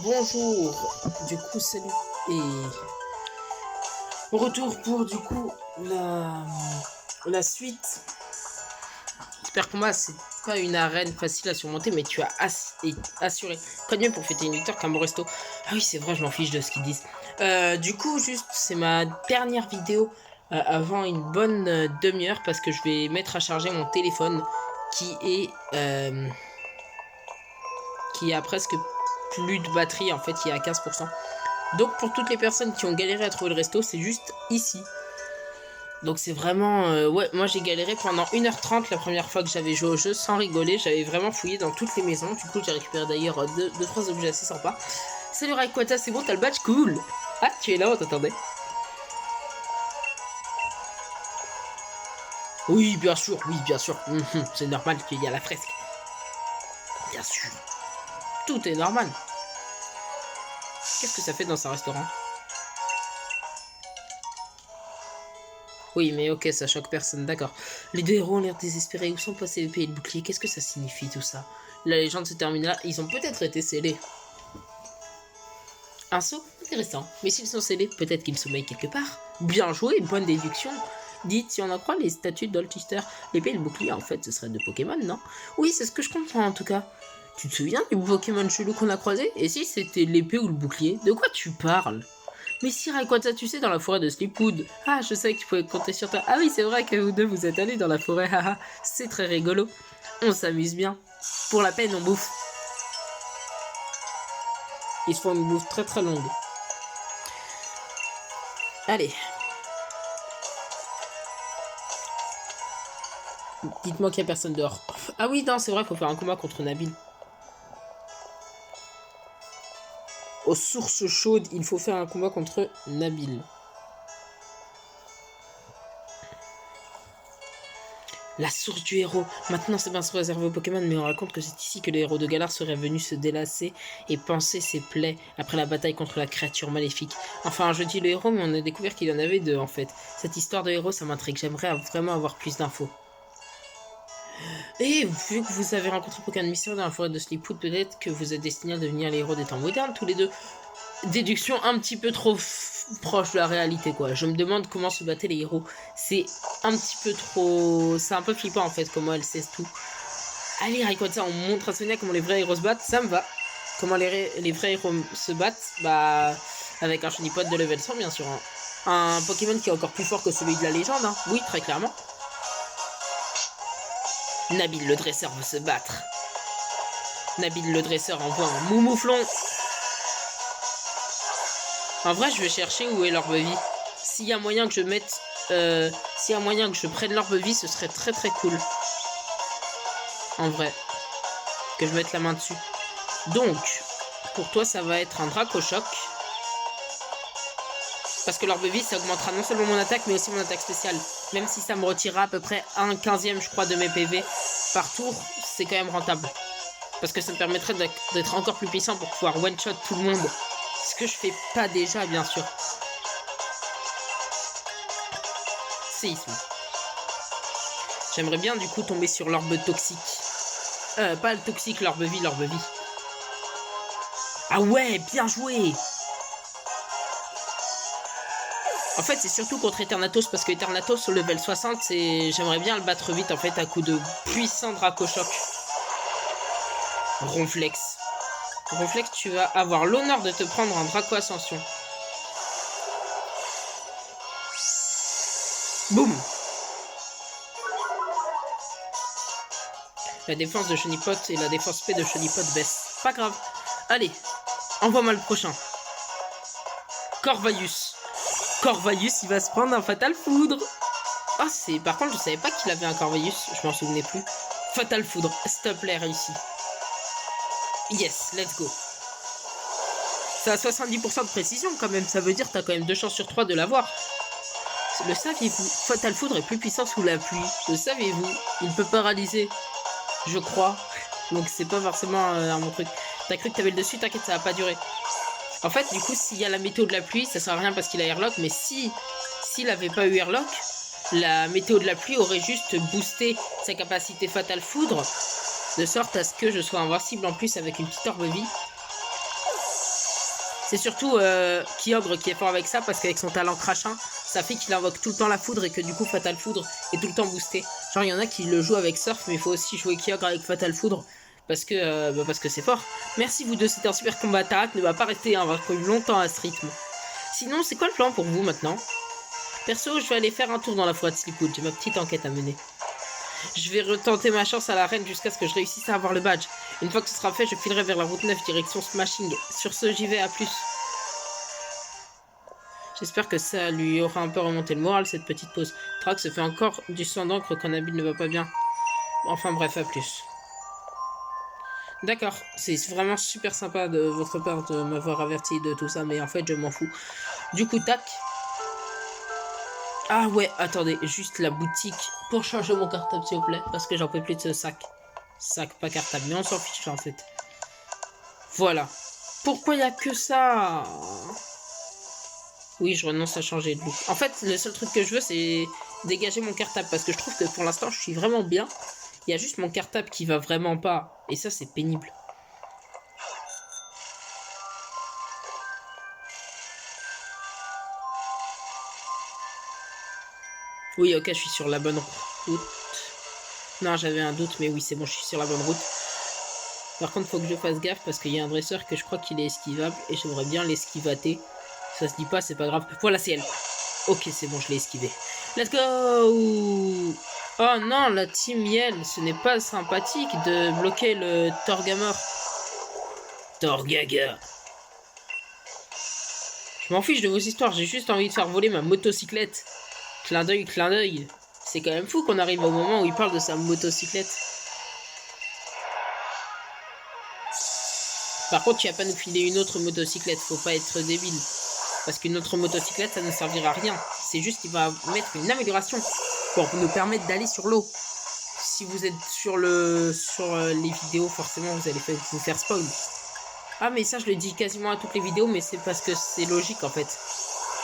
Bonjour, du coup salut et retour pour du coup la suite. Super combat, c'est pas une arène facile à surmonter, mais tu as assuré. Quoi de mieux pour fêter une victoire qu'un bon resto. Ah oui, c'est vrai, je m'en fiche de ce qu'ils disent. Du coup, juste, c'est ma dernière vidéo avant une bonne demi-heure parce que je vais mettre à charger mon téléphone qui est qui a presque plus de batterie, en fait, qui est à 15%. Donc pour toutes les personnes qui ont galéré à trouver le resto, c'est juste ici. Donc c'est vraiment... ouais, moi j'ai galéré pendant 1h30 la première fois que j'avais joué au jeu, sans rigoler. J'avais vraiment fouillé dans toutes les maisons. Du coup j'ai récupéré d'ailleurs 2-3 objets assez sympas. Salut Rayquata, c'est bon, t'as le badge? Cool. Ah, tu es là, on t'attendait. Oui, bien sûr, oui, bien sûr. C'est normal qu'il y a la fresque. Bien sûr. Tout est normal. Qu'est-ce que ça fait dans un restaurant? Oui, mais ok, ça choque personne, d'accord. Les deux héros ont l'air désespérés. Où sont passés l'épée et le bouclier? Qu'est-ce que ça signifie tout ça? La légende se termine là. Ils ont peut-être été scellés. Un sceau? Intéressant. Mais s'ils sont scellés, peut-être qu'ils sommeillent quelque part. Bien joué, bonne déduction. Dites, si on en croit les statues d'Olchester, l'épée et le bouclier, en fait, ce serait de Pokémon, non? Oui, c'est ce que je comprends en tout cas. Tu te souviens du Pokémon chelou qu'on a croisé? Et si c'était l'épée ou le bouclier? De quoi tu parles? Mais si Rayquaza, tu sais, dans la forêt de Sleepwood. Ah, je sais que tu pouvais compter sur toi. Ah oui, c'est vrai que vous deux vous êtes allés dans la forêt, haha. C'est très rigolo. On s'amuse bien. Pour la peine, on bouffe. Ils se font une bouffe très très longue. Allez. Dites-moi qu'il n'y a personne dehors. Ah oui, non, c'est vrai, il faut faire un combat contre Nabil. Aux sources chaudes, il faut faire un combat contre Nabil. La source du héros. Maintenant, c'est bien se réservé aux Pokémon, mais on raconte que c'est ici que le héros de Galar serait venu se délasser et panser ses plaies après la bataille contre la créature maléfique. Enfin, je dis le héros, mais on a découvert qu'il y en avait deux, en fait. Cette histoire de héros, ça m'intrigue. J'aimerais vraiment avoir plus d'infos. Et vu que vous avez rencontré Pokémon Mystérieux dans la forêt de Sleepwood, peut-être que vous êtes destinés à devenir les héros des temps modernes, tous les deux. Déduction un petit peu trop proche de la réalité, quoi. Je me demande comment se battaient les héros. C'est un petit peu trop... C'est un peu flippant, en fait, comment elle sait tout. Allez, Rayquaza, on montre à Sonia comment les vrais héros se battent, ça me va. Comment les vrais héros se battent, bah... Avec un Chonipod de level 100, bien sûr. Hein. Un Pokémon qui est encore plus fort que celui de la légende, hein. Oui, très clairement. Nabil le dresseur veut se battre. Nabil le dresseur envoie un moumouflon. En vrai, je vais chercher où est l'orbe vie. S'il y a moyen que je mette... s'il y a moyen que je prenne l'orbe vie, ce serait très très cool. En vrai. Que je mette la main dessus. Donc, pour toi, ça va être un Dracochoc. Parce que l'orbe vie, ça augmentera non seulement mon attaque, mais aussi mon attaque spéciale. Même si ça me retirera à peu près 1/15, je crois, de mes PV par tour, c'est quand même rentable. Parce que ça me permettrait d'être encore plus puissant pour pouvoir one-shot tout le monde. Ce que je fais pas déjà, bien sûr. Séisme. J'aimerais bien du coup tomber sur l'orbe toxique. Pas le toxique, l'orbe vie, l'orbe vie. Ah ouais, bien joué. En fait, c'est surtout contre Eternatus, parce que Eternatus au level 60, j'aimerais bien le battre vite en fait à coup de puissant Dracochoc. Ronflex. Ronflex, tu vas avoir l'honneur de te prendre un Draco Ascension. Boum. La défense de Chonipot et la défense P de Chonipot baissent. Pas grave. Allez, envoie-moi le prochain. Corvalius. Corvalius, il va se prendre un Fatal Foudre. Ah, c'est... Par contre, je savais pas qu'il avait un Corvalius. Je m'en souvenais plus. Fatal Foudre. S'il te plaît, réussi. Yes, let's go. Ça a 70% de précision quand même. Ça veut dire que t'as quand même 2 chances sur 3 de l'avoir. Le saviez-vous? Fatal Foudre est plus puissant sous la pluie. Le saviez-vous? Il peut paralyser. Je crois. Donc c'est pas forcément mon truc. T'as cru que t'avais le dessus, t'inquiète, ça va pas durer. En fait, du coup, s'il y a la météo de la pluie, ça sert à rien parce qu'il a Airlock. Mais s'il avait pas eu Airlock, la météo de la pluie aurait juste boosté sa capacité Fatal Foudre. De sorte à ce que je sois invincible en plus avec une petite orbe vie. C'est surtout Kyogre qui est fort avec ça, parce qu'avec son talent crachin, ça fait qu'il invoque tout le temps la foudre et que du coup Fatal Foudre est tout le temps boosté. Genre il y en a qui le jouent avec Surf, mais il faut aussi jouer Kyogre avec Fatal Foudre parce que c'est fort. Merci vous deux, c'était un super combat. Tarak ne va pas rester invaincu longtemps à ce rythme. Sinon, c'est quoi le plan pour vous maintenant? Perso, je vais aller faire un tour dans la forêt de Slickwood, j'ai ma petite enquête à mener. Je vais retenter ma chance à l'arène jusqu'à ce que je réussisse à avoir le badge. Une fois que ce sera fait, je filerai vers la route 9 direction Smashing. Sur ce, j'y vais, à plus. J'espère que ça lui aura un peu remonté le moral, cette petite pause. Trax se fait encore du sang d'encre quand Nabil ne va pas bien. Enfin bref, à plus. D'accord, c'est vraiment super sympa de votre part de m'avoir averti de tout ça, mais en fait, je m'en fous. Du coup, tac. Ah ouais, attendez, juste la boutique pour changer mon cartable, s'il vous plaît, parce que j'en peux plus de ce sac. Sac, pas cartable, mais on s'en fiche en fait. Voilà. Pourquoi il n'y a que ça? Oui, je renonce à changer de look. En fait, le seul truc que je veux, c'est dégager mon cartable, parce que je trouve que pour l'instant, je suis vraiment bien. Il y a juste mon cartable qui va vraiment pas, et ça, c'est pénible. Oui, ok, je suis sur la bonne route. Non, j'avais un doute, mais oui, c'est bon, je suis sur la bonne route. Par contre, faut que je fasse gaffe parce qu'il y a un dresseur que je crois qu'il est esquivable et j'aimerais bien l'esquivater. Ça se dit pas, c'est pas grave. Voilà, c'est elle. Ok, c'est bon, je l'ai esquivé. Let's go! Oh non, la team Yell, ce n'est pas sympathique de bloquer le Torgamor. Torgaga. Je m'en fiche de vos histoires, j'ai juste envie de faire voler ma motocyclette. Clin d'œil, clin d'œil. C'est quand même fou qu'on arrive au moment où il parle de sa motocyclette. Par contre, tu vas pas nous filer une autre motocyclette, faut pas être débile. Parce qu'une autre motocyclette, ça ne servira à rien. C'est juste qu'il va mettre une amélioration pour nous permettre d'aller sur l'eau. Si vous êtes sur les vidéos, forcément, vous allez vous faire spoil. Ah, mais ça, je le dis quasiment à toutes les vidéos, mais c'est parce que c'est logique, en fait.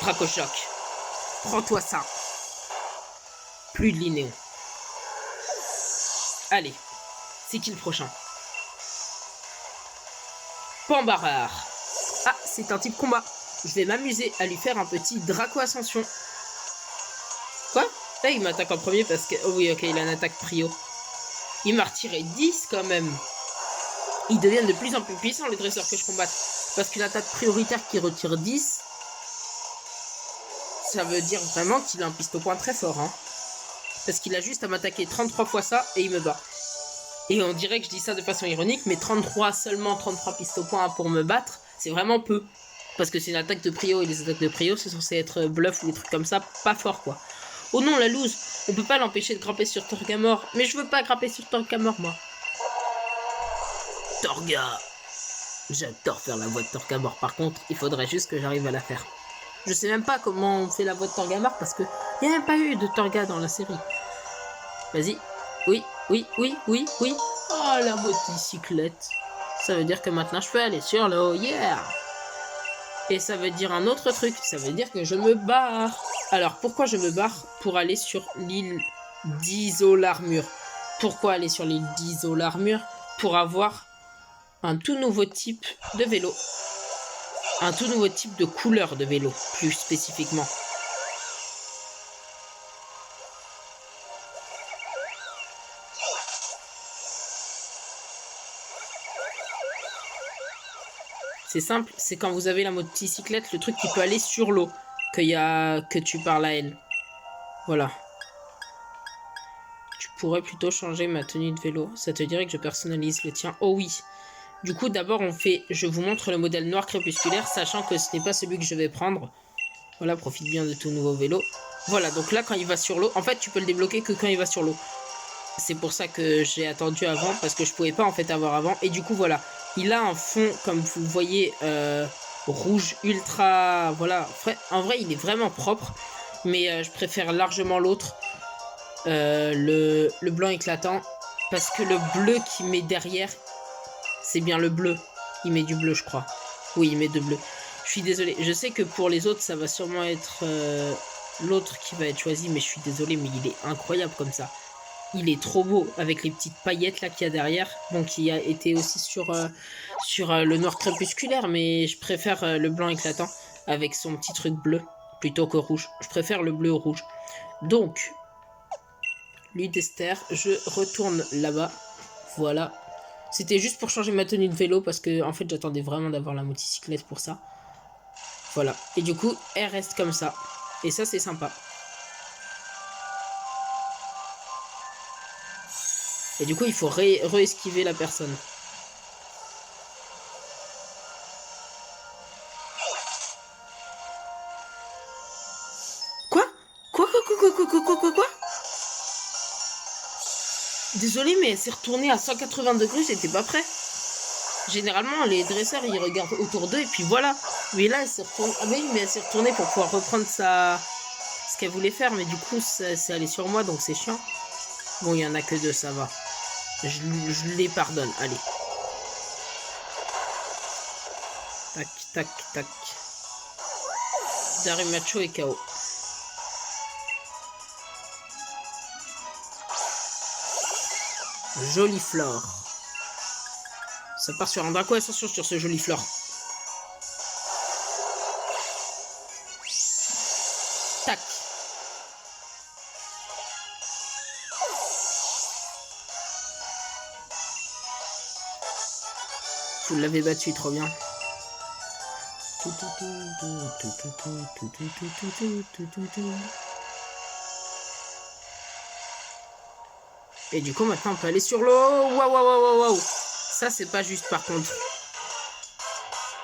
Dracochoc. Prends-toi ça. Plus de Linéon. Allez. C'est qui le prochain? Pambarar. Ah, c'est un type combat. Je vais m'amuser à lui faire un petit Draco Ascension. Quoi? Là, il m'attaque en premier parce que... Oh oui, ok, il a une attaque prio. Il m'a retiré 10 quand même. Ils deviennent de plus en plus puissants, les dresseurs que je combatte. Parce qu'une attaque prioritaire qui retire 10, ça veut dire vraiment qu'il a un piste au point très fort. Hein. Parce qu'il a juste à m'attaquer 33 fois ça et il me bat. Et on dirait que je dis ça de façon ironique, mais seulement 33 pistes au point pour me battre, c'est vraiment peu. Parce que c'est une attaque de prio, et les attaques de prio, c'est censé être bluff ou des trucs comme ça, pas fort quoi. Oh non, la loose, on peut pas l'empêcher de grimper sur Torgamor. Mais je veux pas grimper sur Torgamor, moi. Torga. J'adore faire la voix de Torgamor, par contre, il faudrait juste que j'arrive à la faire. Je sais même pas comment on fait la voix de Torgamor, parce que il n'y a même pas eu de Torga dans la série. Vas-y. Oui, oui, oui, oui, oui. Oh, la motocyclette. Ça veut dire que maintenant, je peux aller sur l'eau. Yeah! Et ça veut dire un autre truc. Ça veut dire que je me barre. Alors, pourquoi je me barre? Pour aller sur l'île d'Isolarmure. Pourquoi aller sur l'île d'Isolarmure? Pour avoir un tout nouveau type de vélo. Un tout nouveau type de couleur de vélo, plus spécifiquement. C'est simple, c'est quand vous avez la motocyclette, le truc qui peut aller sur l'eau, que tu parles à elle. Voilà. Tu pourrais plutôt changer ma tenue de vélo. Ça te dirait que je personnalise le tien. Oh oui. Du coup, d'abord, je vous montre le modèle noir crépusculaire, sachant que ce n'est pas celui que je vais prendre. Voilà, profite bien de ton nouveau vélo. Voilà, donc là, quand il va sur l'eau, en fait, tu peux le débloquer que quand il va sur l'eau. C'est pour ça que j'ai attendu avant, parce que je pouvais pas en fait avoir avant. Et du coup, voilà. Il a un fond, comme vous voyez, rouge ultra... Voilà, en vrai, il est vraiment propre. Mais je préfère largement l'autre. Le blanc éclatant. Parce que le bleu qu'il met derrière, c'est bien le bleu. Il met du bleu, je crois. Oui, il met de bleu. Je suis désolé. Je sais que pour les autres, ça va sûrement être l'autre qui va être choisi. Mais je suis désolé, mais il est incroyable comme ça. Il est trop beau avec les petites paillettes là qu'il y a derrière. Bon, qui a été aussi sur le noir crépusculaire, mais je préfère le blanc éclatant avec son petit truc bleu plutôt que rouge. Je préfère le bleu au rouge. Donc, Ludester, je retourne là-bas. Voilà. C'était juste pour changer ma tenue de vélo parce que en fait j'attendais vraiment d'avoir la motocyclette pour ça. Voilà. Et du coup, elle reste comme ça. Et ça, c'est sympa. Et du coup, il faut re-esquiver la personne. Quoi? Quoi? Désolé, mais elle s'est retournée à 180 degrés, j'étais pas prêt. Généralement, les dresseurs, ils regardent autour d'eux et puis voilà. Mais là, elle s'est retournée. Ah oui, mais elle s'est retournée pour pouvoir reprendre ce qu'elle voulait faire. Mais du coup, c'est allé sur moi, donc c'est chiant. Bon, il y en a que deux, ça va. Je les pardonne, allez. Tac, tac, tac. Darimacho est KO. Jolie flore. Ça part sur un Draco, attention sur ce joli flore. Tac. Vous l'avez battu, trop bien. Et du coup, maintenant, on peut aller sur l'eau. Waouh. Ça, c'est pas juste, par contre.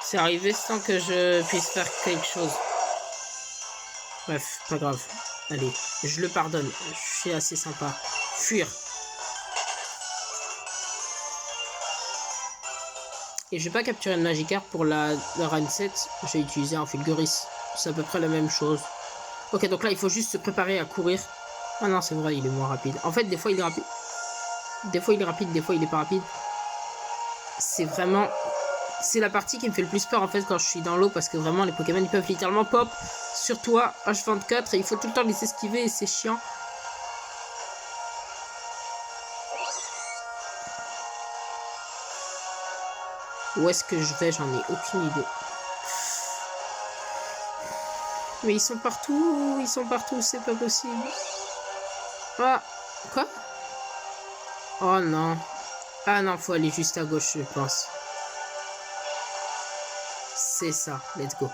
C'est arrivé sans que je puisse faire quelque chose. Bref, pas grave. Allez, je le pardonne. Je suis assez sympa. Fuir. Et je vais pas capturer une Magikarp pour la run 7. J'ai utilisé un Fulguris. C'est à peu près la même chose. Ok, donc là, il faut juste se préparer à courir. Ah non, c'est vrai, il est moins rapide. En fait, des fois, il est rapide. Des fois, il est rapide, des fois, il est pas rapide. C'est vraiment... C'est la partie qui me fait le plus peur, en fait, quand je suis dans l'eau. Parce que vraiment, les Pokémon, ils peuvent littéralement pop sur toi, H24. Et il faut tout le temps les esquiver et c'est chiant. Où est-ce que je vais? J'en ai aucune idée. Mais ils sont partout, c'est pas possible. Ah, quoi? Oh non. Ah non, faut aller juste à gauche, je pense. C'est ça, let's go.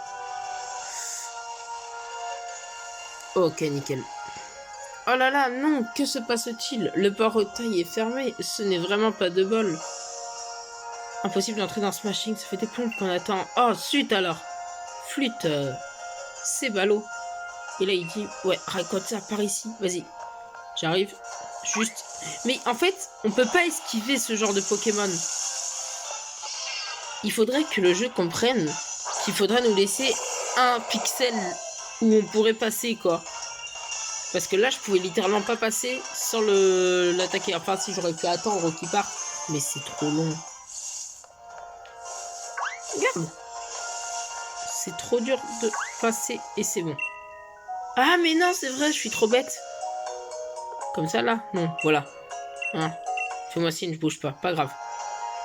Ok, nickel. Oh là là, non, que se passe-t-il? Le portail est fermé, ce n'est vraiment pas de bol. Impossible d'entrer dans Smashing, ça fait des plombes qu'on attend. Oh, zut alors. Flûte, c'est ballot. Et là, il dit, ouais, raconte ça par ici, vas-y. J'arrive, juste. Mais en fait, on peut pas esquiver ce genre de Pokémon. Il faudrait que le jeu comprenne qu'il faudra nous laisser un pixel où on pourrait passer, quoi. Parce que là, je pouvais littéralement pas passer sans l'attaquer. Enfin, si j'aurais pu attendre qu'il parte. Mais c'est trop long. Regarde. C'est trop dur de passer et c'est bon. Ah, mais non, c'est vrai, je suis trop bête. Comme ça, là? Non, voilà. Hein. Fais-moi signe, je bouge pas. Pas grave.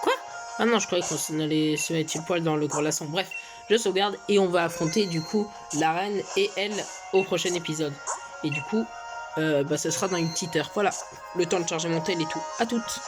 Quoi? Ah non, je croyais qu'on allait se mettre une poil dans le grelasson. Bref, je sauvegarde et on va affronter du coup la reine et elle au prochain épisode. Et du coup, ce sera dans une petite heure. Voilà, le temps de charger mon tel et tout. À toutes.